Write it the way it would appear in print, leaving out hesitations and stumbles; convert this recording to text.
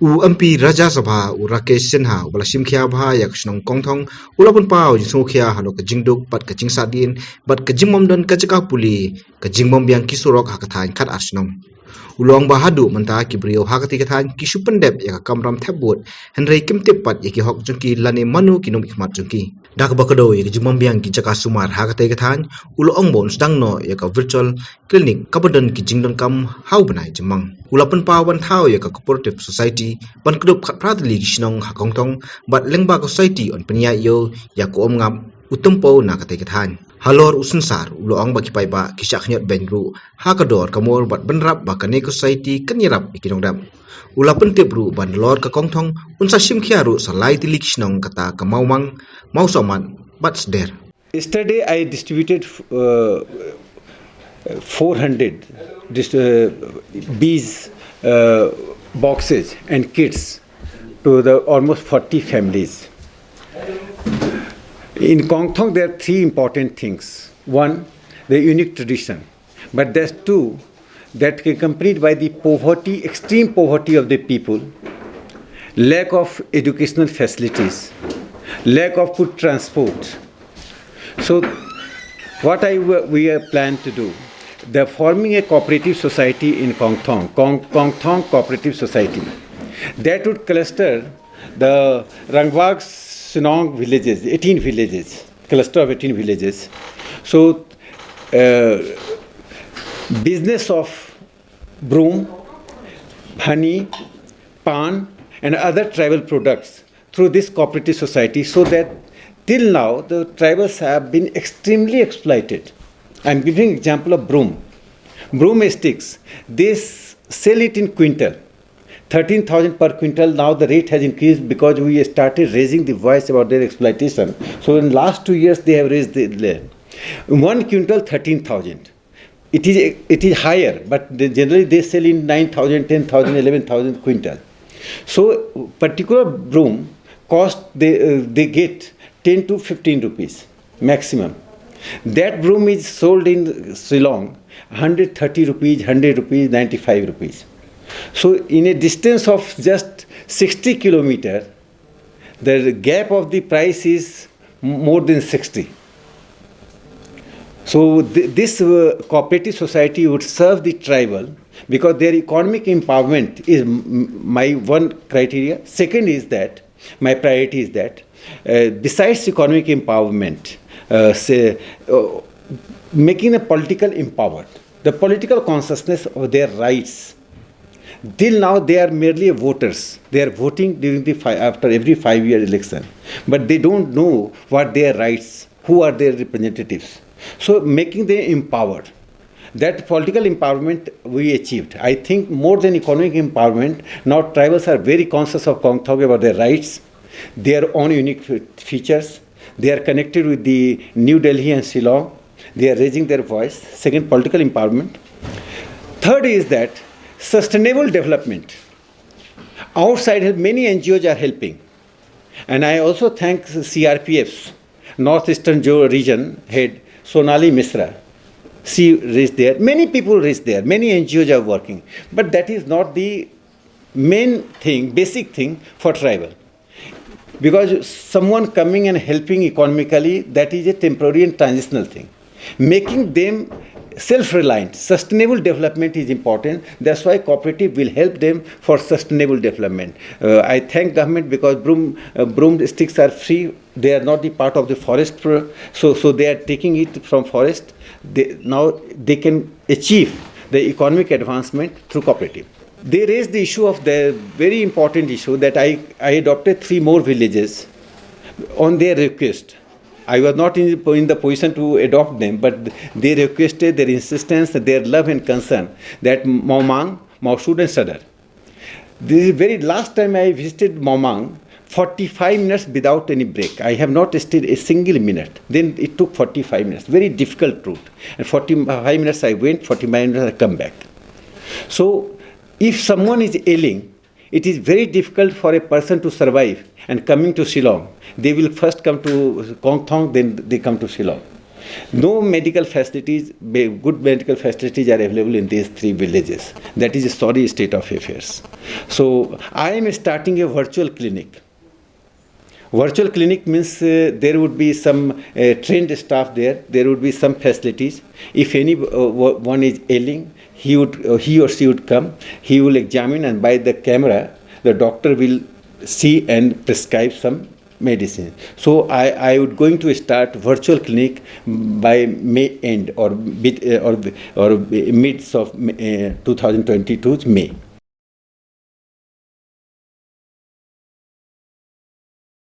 MP Rajya Sabha Rakesh Sinha wala simkhia bha yak Shnong Kongthong ulapun pau jingsokhia halo ka jingduk pat ka jingsahdien bat ka jingmom don ka chaka puli ka jingmom biang kisurok hakathain Khatar Shnong ulong bahadu menta kibrio hakati kathain kisu pendep yak kamram thebut henrei kimtip pat yak hok jungki lane manu kinom ikmat jungki dak bakado yak jingmom biang ki chaka sumar hakati kathain ulo ongbon sedangno yak virtual clinic kabadan ki jingdon kam hau banai jemang ulapun pawan thau yak cooperative society ban kdup pratli gishnong hakongtong bat lengba society on penya yo yak om ngam utumpo na kate kathain halor usunsar ulo ang baki pai ba kisyak nyot benru hakador kamor bat benrap ba kane society kanyirap ikinongdam ulapun tebru ban lor ka kongthong unsa simkhiaru salai tilik shnong kata kamawmang mausoman bat sder. Yesterday I distributed 400 bees boxes and kits to the almost 40 families. In Kongthong, there are three important things. One, the unique tradition. But there's two, that accompanied by the poverty, extreme poverty of the people, lack of educational facilities, lack of good transport. So, what we are planned to do, they're forming a cooperative society in Kongthong, Kongthong Cooperative Society. That would cluster the Rangwag Shnong villages, 18 villages, cluster of 18 villages. So, business of broom, honey, pan, and other tribal products through this cooperative society, so that till now the tribals have been extremely exploited. I'm giving example of broom. Broom sticks, they sell it in quintal. 13,000 per quintal. Now the rate has increased because we started raising the voice about their exploitation. So in last 2 years they have raised the land. 1 quintal 13,000. It is higher, but generally they sell in 9,000, 10,000, 11,000 quintal. So particular broom cost they get 10 to 15 rupees maximum. That broom is sold in Shillong 130 rupees, 100 rupees, 95 rupees. So in a distance of just 60 kilometers, the gap of the price is more than 60. So this cooperative society would serve the tribal because their economic empowerment is my one criteria. Second is that, my priority is that, besides economic empowerment, making the political empowered, the political consciousness of their rights. Till now, they are merely voters. They are voting during after every 5-year election, but they don't know what their rights, who are their representatives. So, making them empowered. That political empowerment we achieved. I think more than economic empowerment, now tribals are very conscious of Kongthong about their rights, their own unique features. They are connected with the New Delhi and Shillong. They are raising their voice. Second, political empowerment. Third is that sustainable development. Outside, many NGOs are helping. And I also thank CRPF's Northeastern Region head, Sonali Misra. She raised there. Many people raised there. Many NGOs are working. But that is not the main thing, basic thing for tribal. Because someone coming and helping economically, that is a temporary and transitional thing. Making them self-reliant, sustainable development is important. That's why cooperative will help them for sustainable development. I thank government because broom sticks are free. They are not the part of the forest, so they are taking it from forest. Now they can achieve the economic advancement through cooperative. They raised the issue of the very important issue that I adopted 3 more villages on their request. I was not in the position to adopt them, but they requested, their insistence, their love and concern that Maumang, Mausud and Sadar. This is very last time I visited Maumang, 45 minutes without any break. I have not stayed a single minute. Then it took 45 minutes, very difficult route. And 45 minutes I went, 45 minutes I come back. So if someone is ailing, it is very difficult for a person to survive and coming to Shillong. They will first come to Kongthong, then they come to Shillong. No medical facilities, good medical facilities are available in these 3 villages. That is a sorry state of affairs. So I am starting a virtual clinic. Virtual clinic means there would be some trained staff there. There would be some facilities. If anyone is ailing, he or she would come. He will examine, and by the camera, the doctor will see and prescribe some medicine. So I would going to start virtual clinic by May end or midst of 2022 May.